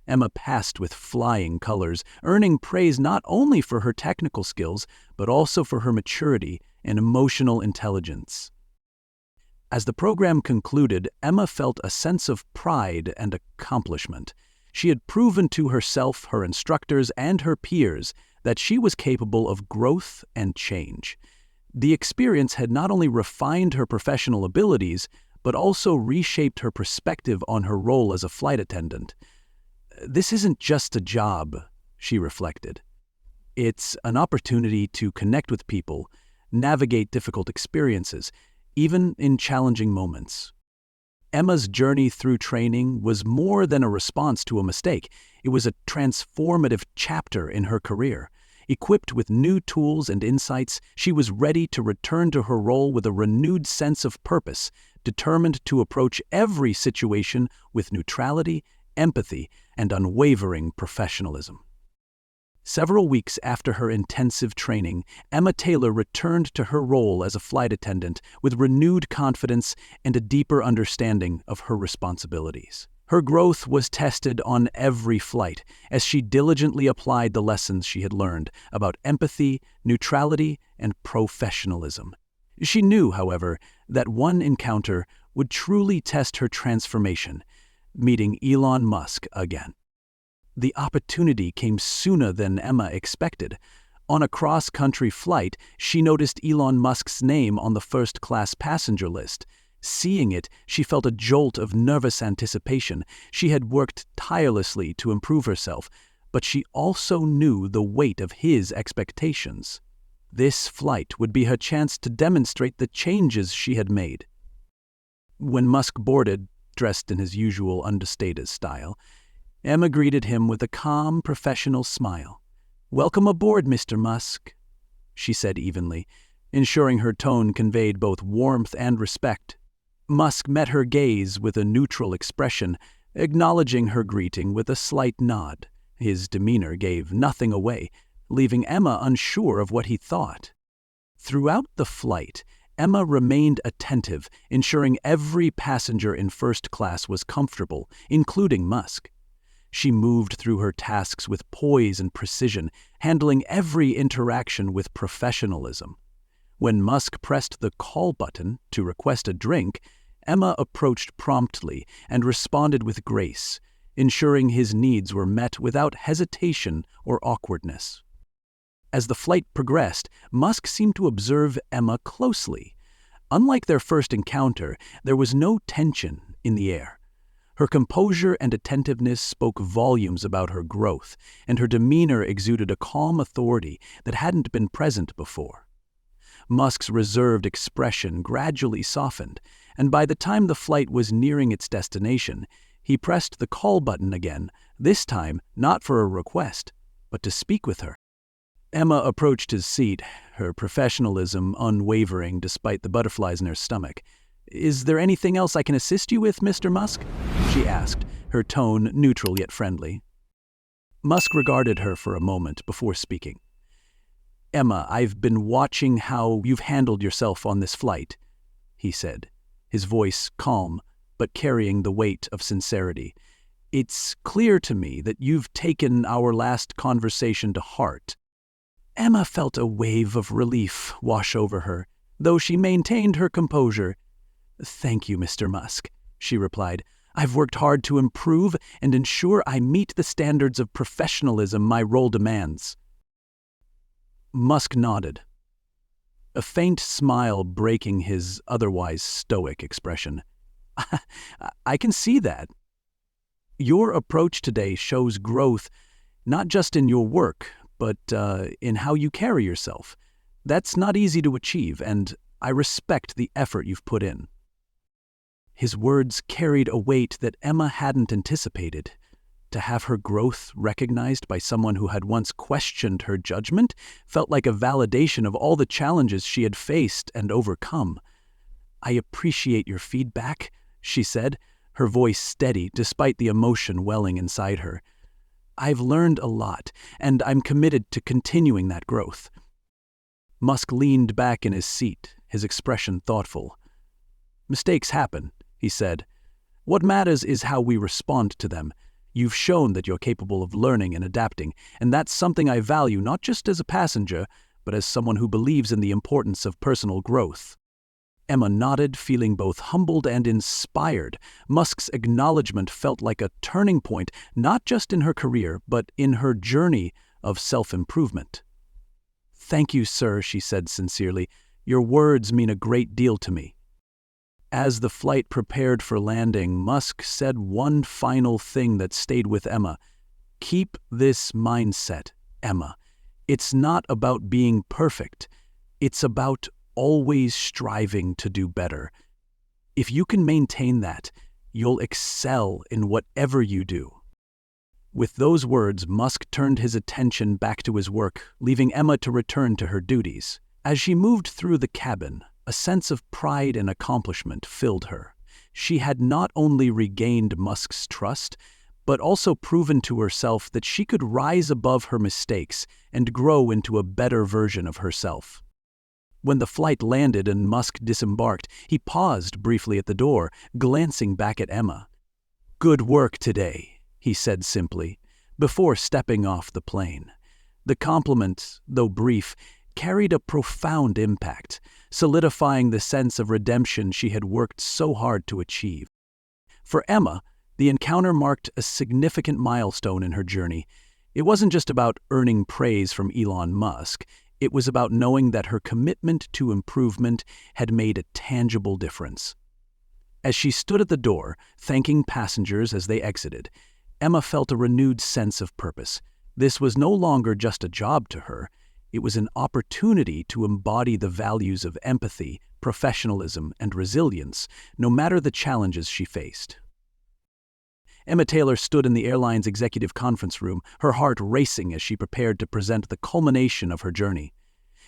A: Emma passed with flying colors, earning praise not only for her technical skills, but also for her maturity and emotional intelligence. As the program concluded, Emma felt a sense of pride and accomplishment. She had proven to herself, her instructors, and her peers that she was capable of growth and change. The experience had not only refined her professional abilities, but also reshaped her perspective on her role as a flight attendant. "This isn't just a job," she reflected. "It's an opportunity to connect with people, navigate difficult experiences, even in challenging moments." Emma's journey through training was more than a response to a mistake. It was a transformative chapter in her career. Equipped with new tools and insights, she was ready to return to her role with a renewed sense of purpose, determined to approach every situation with neutrality, empathy, and unwavering professionalism. Several weeks after her intensive training, Emma Taylor returned to her role as a flight attendant with renewed confidence and a deeper understanding of her responsibilities. Her growth was tested on every flight as she diligently applied the lessons she had learned about empathy, neutrality, and professionalism. She knew, however, that one encounter would truly test her transformation: meeting Elon Musk again. The opportunity came sooner than Emma expected. On a cross-country flight, she noticed Elon Musk's name on the first-class passenger list. Seeing it, she felt a jolt of nervous anticipation. She had worked tirelessly to improve herself, but she also knew the weight of his expectations. This flight would be her chance to demonstrate the changes she had made. When Musk boarded, dressed in his usual understated style, Emma greeted him with a calm, professional smile. "Welcome aboard, Mr. Musk," she said evenly, ensuring her tone conveyed both warmth and respect. Musk met her gaze with a neutral expression, acknowledging her greeting with a slight nod. His demeanor gave nothing away, leaving Emma unsure of what he thought. Throughout the flight, Emma remained attentive, ensuring every passenger in first class was comfortable, including Musk. She moved through her tasks with poise and precision, handling every interaction with professionalism. When Musk pressed the call button to request a drink, Emma approached promptly and responded with grace, ensuring his needs were met without hesitation or awkwardness. As the flight progressed, Musk seemed to observe Emma closely. Unlike their first encounter, there was no tension in the air. Her composure and attentiveness spoke volumes about her growth, and her demeanor exuded a calm authority that hadn't been present before. Musk's reserved expression gradually softened, and by the time the flight was nearing its destination, he pressed the call button again, this time not for a request, but to speak with her. Emma approached his seat, her professionalism unwavering despite the butterflies in her stomach. "Is there anything else I can assist you with, Mr. Musk?" she asked, her tone neutral yet friendly. Musk regarded her for a moment before speaking. "Emma, I've been watching how you've handled yourself on this flight," he said, his voice calm but carrying the weight of sincerity. "It's clear to me that you've taken our last conversation to heart." Emma felt a wave of relief wash over her, though she maintained her composure. "Thank you, Mr. Musk," she replied. "I've worked hard to improve and ensure I meet the standards of professionalism my role demands." Musk nodded, a faint smile breaking his otherwise stoic expression. "I can see that. Your approach today shows growth not just in your work, but in how you carry yourself. That's not easy to achieve, and I respect the effort you've put in." His words carried a weight that Emma hadn't anticipated. To have her growth recognized by someone who had once questioned her judgment felt like a validation of all the challenges she had faced and overcome. "I appreciate your feedback," she said, her voice steady despite the emotion welling inside her. "I've learned a lot, and I'm committed to continuing that growth." Musk leaned back in his seat, his expression thoughtful. "Mistakes happen," he said. "What matters is how we respond to them. You've shown that you're capable of learning and adapting, and that's something I value not just as a passenger, but as someone who believes in the importance of personal growth." Emma nodded, feeling both humbled and inspired. Musk's acknowledgement felt like a turning point, not just in her career, but in her journey of self-improvement. "Thank you, sir," she said sincerely. "Your words mean a great deal to me." As the flight prepared for landing, Musk said one final thing that stayed with Emma. "Keep this mindset, Emma. It's not about being perfect. It's about always striving to do better. If you can maintain that, you'll excel in whatever you do." With those words, Musk turned his attention back to his work, leaving Emma to return to her duties. As she moved through the cabin, a sense of pride and accomplishment filled her. She had not only regained Musk's trust, but also proven to herself that she could rise above her mistakes and grow into a better version of herself. When the flight landed and Musk disembarked, he paused briefly at the door, glancing back at Emma. "Good work today," he said simply, before stepping off the plane. The compliment, though brief, carried a profound impact, solidifying the sense of redemption she had worked so hard to achieve. For Emma, the encounter marked a significant milestone in her journey. It wasn't just about earning praise from Elon Musk. It was about knowing that her commitment to improvement had made a tangible difference. As she stood at the door, thanking passengers as they exited, Emma felt a renewed sense of purpose. This was no longer just a job to her. It was an opportunity to embody the values of empathy, professionalism, and resilience, no matter the challenges she faced. Emma Taylor stood in the airline's executive conference room, her heart racing as she prepared to present the culmination of her journey.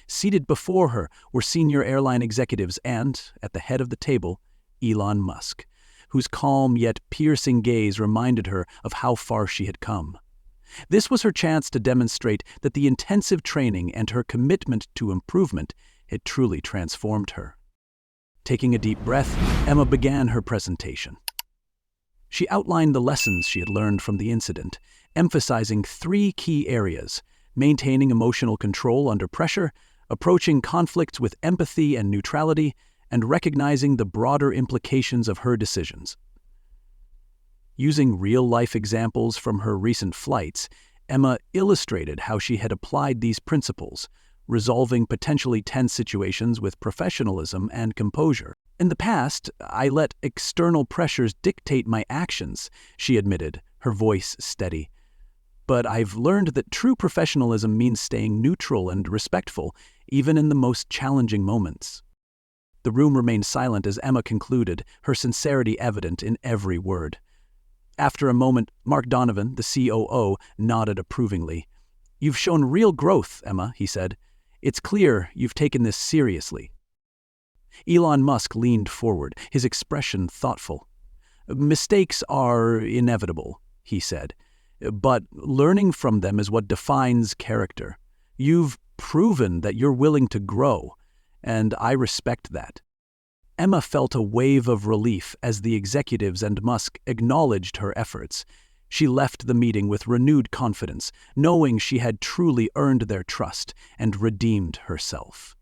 A: Seated before her were senior airline executives and, at the head of the table, Elon Musk, whose calm yet piercing gaze reminded her of how far she had come. This was her chance to demonstrate that the intensive training and her commitment to improvement had truly transformed her. Taking a deep breath, Emma began her presentation. She outlined the lessons she had learned from the incident, emphasizing 3 key areas: maintaining emotional control under pressure, approaching conflicts with empathy and neutrality, and recognizing the broader implications of her decisions. Using real-life examples from her recent flights, Emma illustrated how she had applied these principles, resolving potentially tense situations with professionalism and composure. "In the past, I let external pressures dictate my actions," she admitted, her voice steady. "But I've learned that true professionalism means staying neutral and respectful, even in the most challenging moments." The room remained silent as Emma concluded, her sincerity evident in every word. After a moment, Mark Donovan, the COO, nodded approvingly. "You've shown real growth, Emma," he said. "It's clear you've taken this seriously." Elon Musk leaned forward, his expression thoughtful. "Mistakes are inevitable," he said, "but learning from them is what defines character. You've proven that you're willing to grow, and I respect that." Emma felt a wave of relief as the executives and Musk acknowledged her efforts. She left the meeting with renewed confidence, knowing she had truly earned their trust and redeemed herself.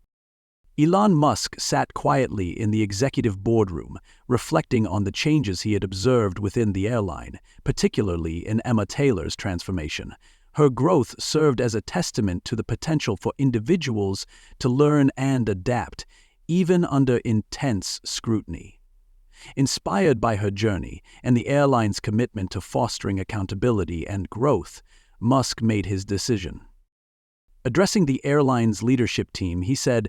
A: Elon Musk sat quietly in the executive boardroom, reflecting on the changes he had observed within the airline, particularly in Emma Taylor's transformation. Her growth served as a testament to the potential for individuals to learn and adapt, even under intense scrutiny. Inspired by her journey and the airline's commitment to fostering accountability and growth, Musk made his decision. Addressing the airline's leadership team, he said,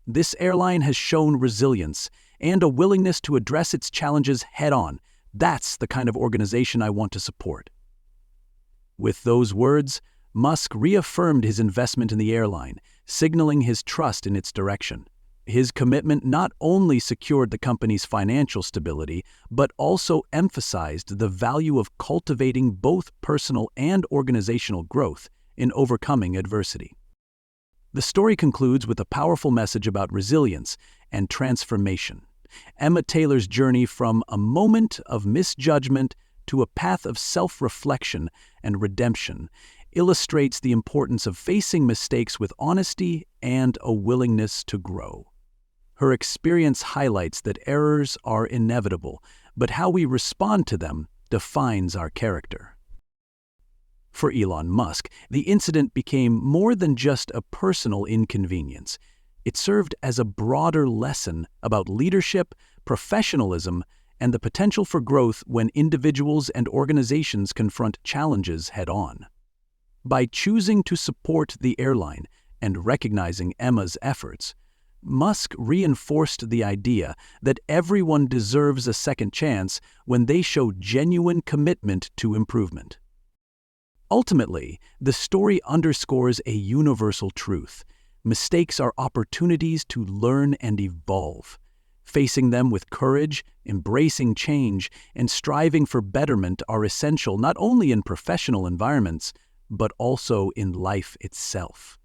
A: "This airline has shown resilience and a willingness to address its challenges head-on. That's the kind of organization I want to support." With those words, Musk reaffirmed his investment in the airline, signaling his trust in its direction. His commitment not only secured the company's financial stability, but also emphasized the value of cultivating both personal and organizational growth in overcoming adversity. The story concludes with a powerful message about resilience and transformation. Emma Taylor's journey from a moment of misjudgment to a path of self-reflection and redemption illustrates the importance of facing mistakes with honesty and a willingness to grow. Her experience highlights that errors are inevitable, but how we respond to them defines our character. For Elon Musk, the incident became more than just a personal inconvenience. It served as a broader lesson about leadership, professionalism, and the potential for growth when individuals and organizations confront challenges head-on. By choosing to support the airline and recognizing Emma's efforts, Musk reinforced the idea that everyone deserves a second chance when they show genuine commitment to improvement. Ultimately, the story underscores a universal truth. Mistakes are opportunities to learn and evolve. Facing them with courage, embracing change, and striving for betterment are essential not only in professional environments, but also in life itself.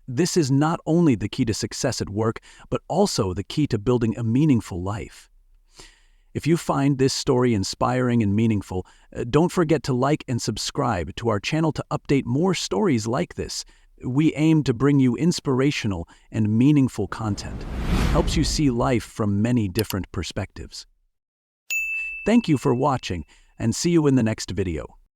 A: This is not only the key to success at work, but also the key to building a meaningful life. If you find this story inspiring and meaningful, don't forget to like and subscribe to our channel to update more stories like this. We aim to bring you inspirational and meaningful content. It helps you see life from many different perspectives. Thank you for watching, and see you in the next video.